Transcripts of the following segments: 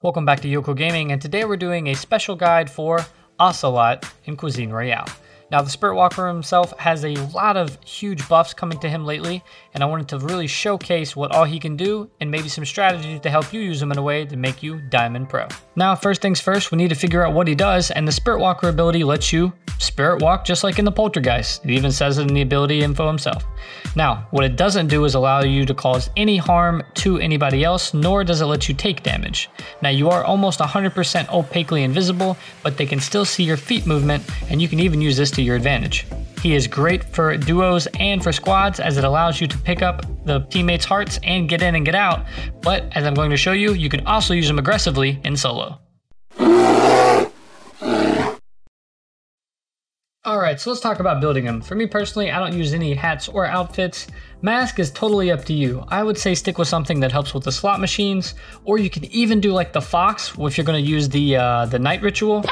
Welcome back to Yoko Gaming, and today we're doing a special guide for Ocelot in Cuisine Royale. Now, the Spirit Walker himself has a lot of huge buffs coming to him lately, and I wanted to really showcase what all he can do and maybe some strategies to help you use him in a way to make you Diamond Pro. Now, first things first, we need to figure out what he does, and the Spirit Walker ability lets you Spirit Walk just like in the Poltergeist. It even says it in the ability info himself. Now, what it doesn't do is allow you to cause any harm to anybody else, nor does it let you take damage. Now, you are almost 100% opaquely invisible, but they can still see your feet movement, and you can even use this to your advantage. He is great for duos and for squads, as it allows you to pick up the teammates' hearts and get in and get out, but as I'm going to show you, you can also use him aggressively in solo. Alright, so let's talk about building him. For me personally, I don't use any hats or outfits. Mask is totally up to you. I would say stick with something that helps with the slot machines, or you can even do like the Fox if you're going to use the night ritual,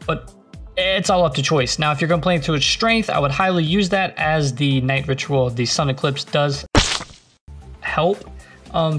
but it's all up to choice. Now, if you're going to play into its strength, I would highly use that, as the night ritual, the Sun Eclipse, does help.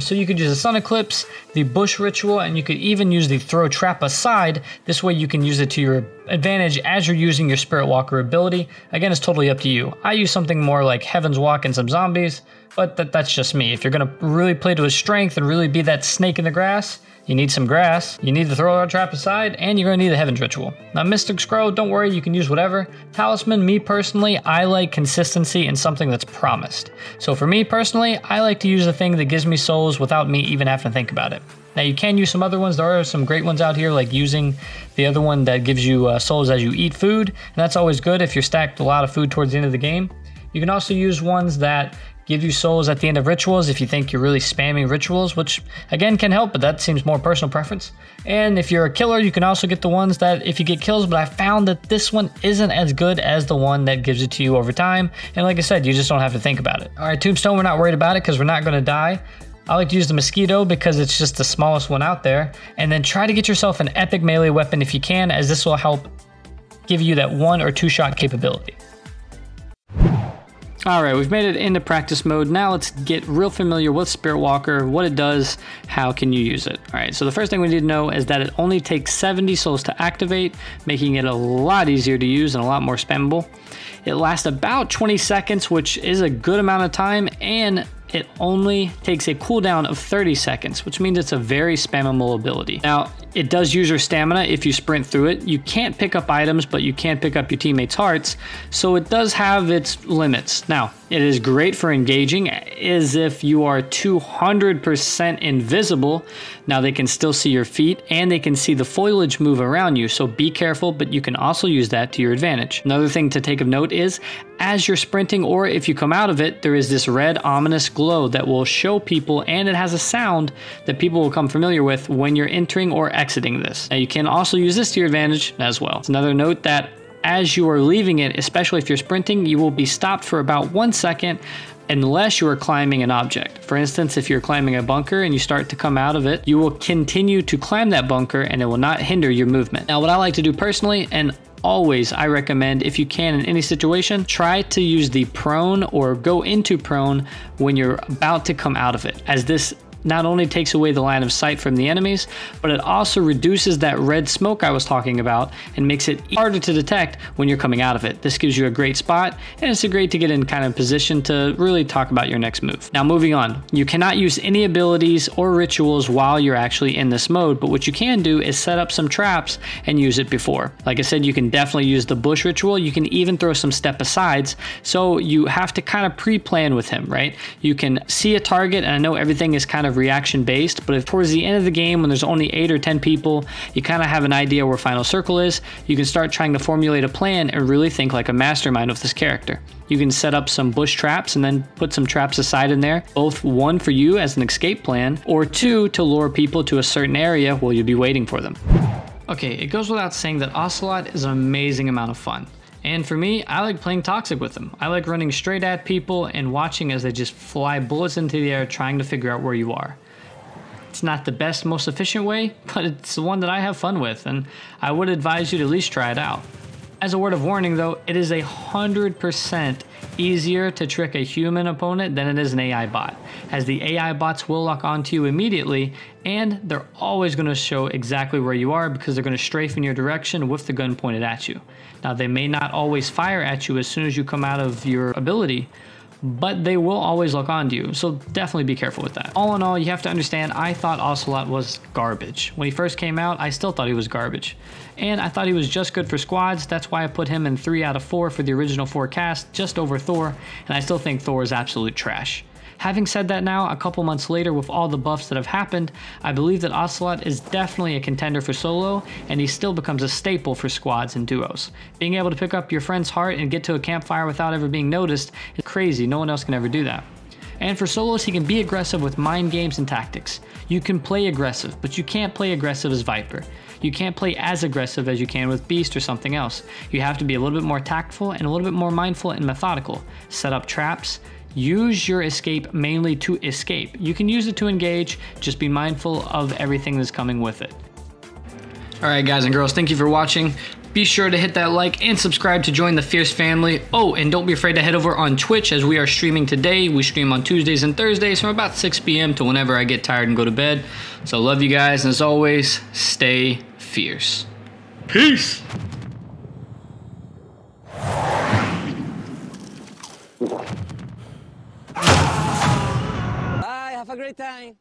So you could use the Sun Eclipse, the Bush Ritual, and you could even use the Throw Trap Aside. This way you can use it to your advantage as you're using your Spirit Walker ability. Again, it's totally up to you. I use something more like Heaven's Walk and some zombies, but that's just me. If you're going to really play to his strength and really be that snake in the grass, you need some grass, you need the Throw Trap Aside, and you're going to need the Heaven's Ritual. Now, Mystic Scroll, don't worry, you can use whatever. Talisman, me personally, I like consistency and something that's promised. So for me personally, I like to use the thing that gives me souls without me even having to think about it. Now, you can use some other ones. There are some great ones out here, like using the other one that gives you souls as you eat food, and that's always good if you're stacked a lot of food towards the end of the game. You can also use ones that give you souls at the end of rituals if you think you're really spamming rituals, which again can help, but that seems more personal preference. And if you're a killer, you can also get the ones that if you get kills, but I found that this one isn't as good as the one that gives it to you over time. And like I said, you just don't have to think about it. All right, Tombstone, we're not worried about it because we're not going to die. I like to use the Mosquito because it's just the smallest one out there. And then try to get yourself an epic melee weapon if you can, as this will help give you that 1 or 2 shot capability. Alright, we've made it into practice mode. Now let's get real familiar with Spirit Walker, what it does, how can you use it. Alright, so the first thing we need to know is that it only takes 70 souls to activate, making it a lot easier to use and a lot more spammable. It lasts about 20 seconds, which is a good amount of time, and it only takes a cooldown of 30 seconds, which means it's a very spammable ability. Now, it does use your stamina if you sprint through it. You can't pick up items, but you can pick up your teammates' hearts, so it does have its limits. Now, it is great for engaging, as if you are 200% invisible. Now, they can still see your feet, and they can see the foliage move around you, so be careful, but you can also use that to your advantage. Another thing to take of note is, as you're sprinting, or if you come out of it, there is this red ominous glow that will show people, and it has a sound that people will become familiar with when you're entering or exiting this. Now, you can also use this to your advantage as well. It's another note that as you are leaving it, especially if you're sprinting, you will be stopped for about 1 second unless you are climbing an object. For instance, if you're climbing a bunker and you start to come out of it, you will continue to climb that bunker and it will not hinder your movement. Now, what I like to do personally, and always I recommend, if you can in any situation, try to use the prone or go into prone when you're about to come out of it, as this not only takes away the line of sight from the enemies, but it also reduces that red smoke I was talking about and makes it harder to detect when you're coming out of it. This gives you a great spot, and it's great to get in kind of position to really talk about your next move. Now, moving on, you cannot use any abilities or rituals while you're actually in this mode, but what you can do is set up some traps and use it before. Like I said, you can definitely use the Bush Ritual. You can even throw some step asides, so you have to kind of pre-plan with him, right? You can see a target, and I know everything is kind of reaction based, but if towards the end of the game when there's only 8 or 10 people, you kind of have an idea where final circle is, you can start trying to formulate a plan and really think like a mastermind with this character. You can set up some bush traps and then put some traps aside in there, both 1 for you as an escape plan, or 2 to lure people to a certain area while you'll be waiting for them. Okay, it goes without saying that Ocelot is an amazing amount of fun. And for me, I like playing Toxic with them. I like running straight at people and watching as they just fly bullets into the air trying to figure out where you are. It's not the best, most efficient way, but it's the one that I have fun with, and I would advise you to at least try it out. As a word of warning though, it is 100% easier to trick a human opponent than it is an AI bot, as the AI bots will lock onto you immediately, and they're always going to show exactly where you are because they're going to strafe in your direction with the gun pointed at you. Now they may not always fire at you as soon as you come out of your ability, but they will always lock onto you, so definitely be careful with that. All in all, you have to understand, I thought Ocelot was garbage. When he first came out, I still thought he was garbage. And I thought he was just good for squads, that's why I put him in 3 out of 4 for the original 4 cast, just over Thor, and I still think Thor is absolute trash. Having said that now, a couple months later with all the buffs that have happened, I believe that Ocelot is definitely a contender for solo, and he still becomes a staple for squads and duos. Being able to pick up your friend's heart and get to a campfire without ever being noticed is crazy, no one else can ever do that. And for solos, he can be aggressive with mind games and tactics. You can play aggressive, but you can't play aggressive as Viper. You can't play as aggressive as you can with Beast or something else. You have to be a little bit more tactful and a little bit more mindful and methodical. Set up traps. Use your escape mainly to escape. You can use it to engage, just be mindful of everything that's coming with it. Alright guys and girls, thank you for watching. Be sure to hit that like and subscribe to join the Fierce family. Oh, and don't be afraid to head over on Twitch as we are streaming today. We stream on Tuesdays and Thursdays from about 6 p.m. to whenever I get tired and go to bed. So love you guys, and as always, stay fierce. Peace! Bye, have a great time.